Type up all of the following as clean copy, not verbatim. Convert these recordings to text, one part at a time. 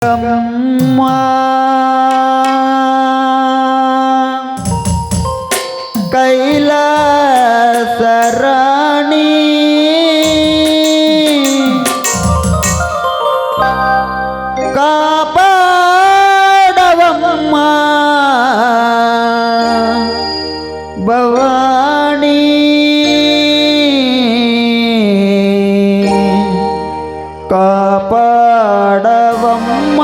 దుర్గమ్మ కైలాసరాణి కాపాడవమ్మ భవాని కాపాడవమ్మ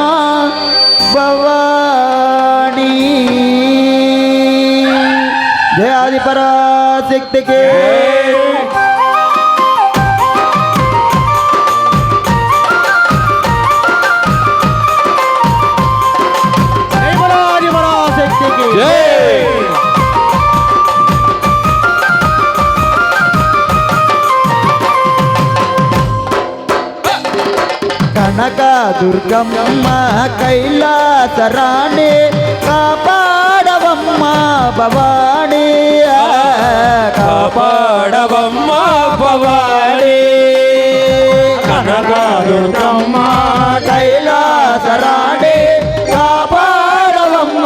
భవాని జయ ఆదిపరాశక్తికి కనక దుర్గమ్మ కైలాసరాణి కాపాడవమ్మ భవాని కాపాడవమ్మ భవాని కనక దుర్గమ్మ కైలాసరాణి కాపాడవమ్మ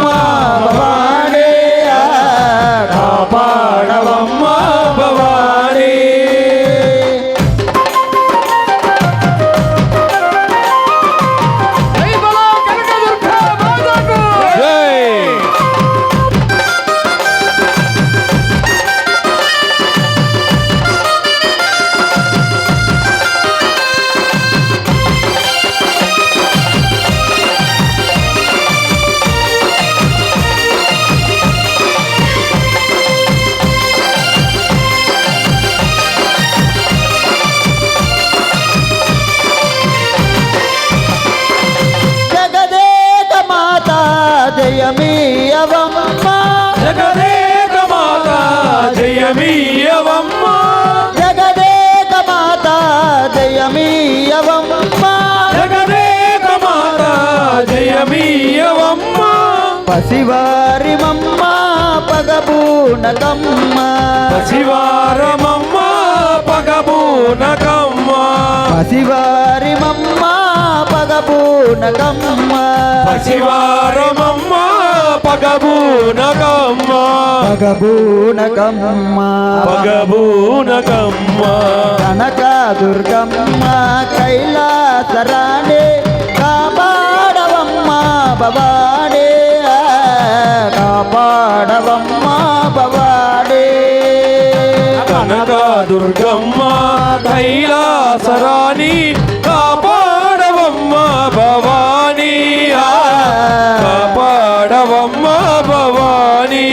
భవాని కాపాడవమ్మ భవాని జయమీయవమ్మ జగదేక మాత జయమీయవమ్మ జగదేక మాత జయమీయవమ్మ జగదేక మాత జయమీయవమ్మ పసివారి మమ్మ పగబూనకమ్మ శివారమమ్మ పగబూనకమ్మ పసివారి మమ్మ పగబూనకమ్మ శివారమమ్మ పగబూనకమ్మ పగబూనకమ్మ పగబూనకమ్మ కనక దుర్గమ్మ కైలాసరాణి కాపాడవమ్మ భవాని కాపాడవమ్మ భవాని కనక దుర్గమ్మ కైలాసరాణి కాపాడవమ్మ భవాని కాపాడవమ్మ భవాని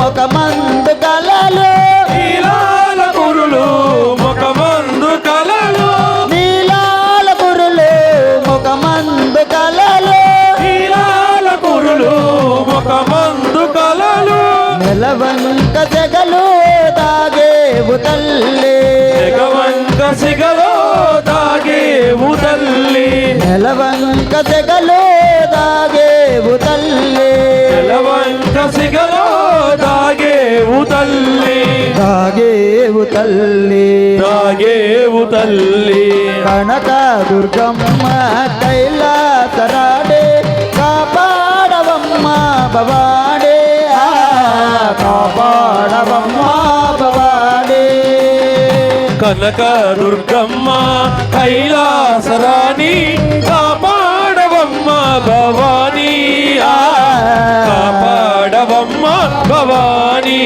ముఖమందు కలలు నీలాల గురులు ముఖమందు కలలు నీలాల గురులు ముఖమందు కలలు నీలాల గురులు ముఖమందు కలలు నెలవంక జగలు దాగేవు తల్లి జగవంక సిగలో దాగేవు తల్లి నెలవంక జగలు దాగేవు తల్లి నెలవంక సిగలో దాగేవు తల్లి దాగేవు తల్లి దాగేవు తల్లి కనక దుర్గమ్మ కైలాసరాణి కాపాడవమ్మ భవాని కాపాడవమ్మ భవాని కనక దుర్గమ్మ కైలాసరాణి కాపాడవమ్మ భవాని కాపాడవమ్మ భవాని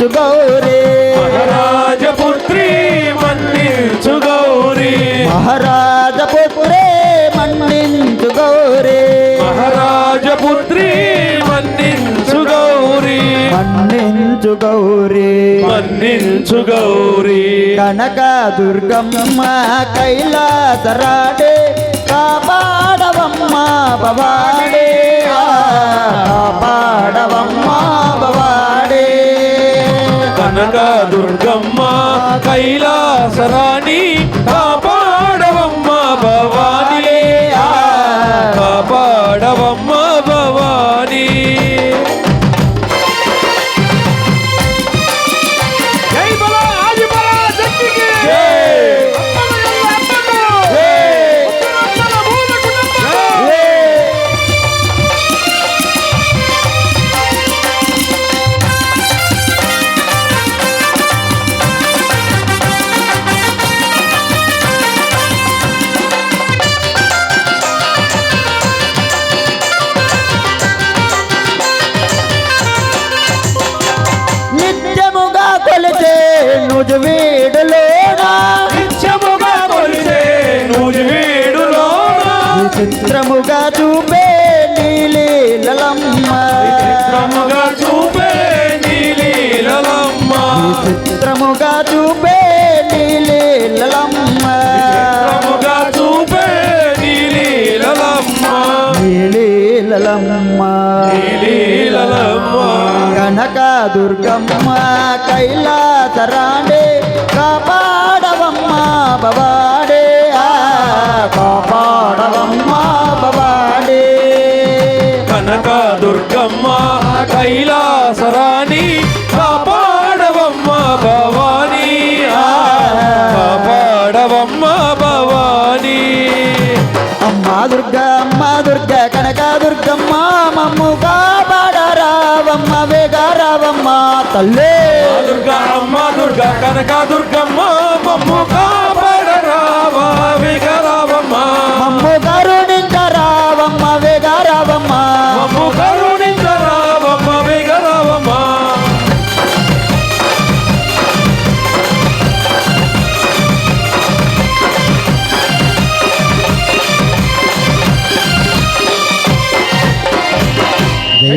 మన్నించు గౌరీ మహారాజపుత్రి మన్నించు గౌరీ మహారాజపుత్రే మన్నించు గౌరీ మహారాజపుత్రి మన్నించు గౌరీ మన్నించు గౌరీ మన్నించు గౌరీ కనక దుర్గమ్మ కైలాసరాడే కాపాడవమ్మ భవాడే కాపాడవమ్మ భవాడే కనక దుర్గమ్మ కైలాసరాణి కాపాడవమ్మ భవానీ కాపాడవమ్మ భవానీ జై బలా ఆది బలా శక్తికి నిత్యముగా కొలిచే నుజువీడులోనా నిత్యముగా కొలిసే నూజివీడులోన విచిత్రముగా చూపే నీలీలమ్మ చిత్రముగా చూపే నీలీలమ్మ విచిత్రముగా చూపే నీలీలమ్మ చిత్రముగా చూపే నీలీలమ్మ నీలీలమ్మ నీలీలమ్మ కనక దుర్గమ్మ కైలాసరాడే కాపాడవమ్మ భవాడే కాపాడవమ్మ భవాడే కనక దుర్గమ్మ కైలాసరాణి కాపాడవమ్మ భవానీ కాపాడవమ్మ భవానీ అమ్మ దుర్గ కనక దుర్గమ్మ మమ్ము కాపాడరావమ్మ వేగారావమ్మ తల్లే దుర్గా అమ్మ దుర్గా కనక దుర్గమ్మ మమ్ము కాపాడరావా విగరావమ్మ మమ్ము కరుణించరావమ్మ వేగారావమ్మ మమ్ము కరుణించరావమ్మ విగరావమ్మ జై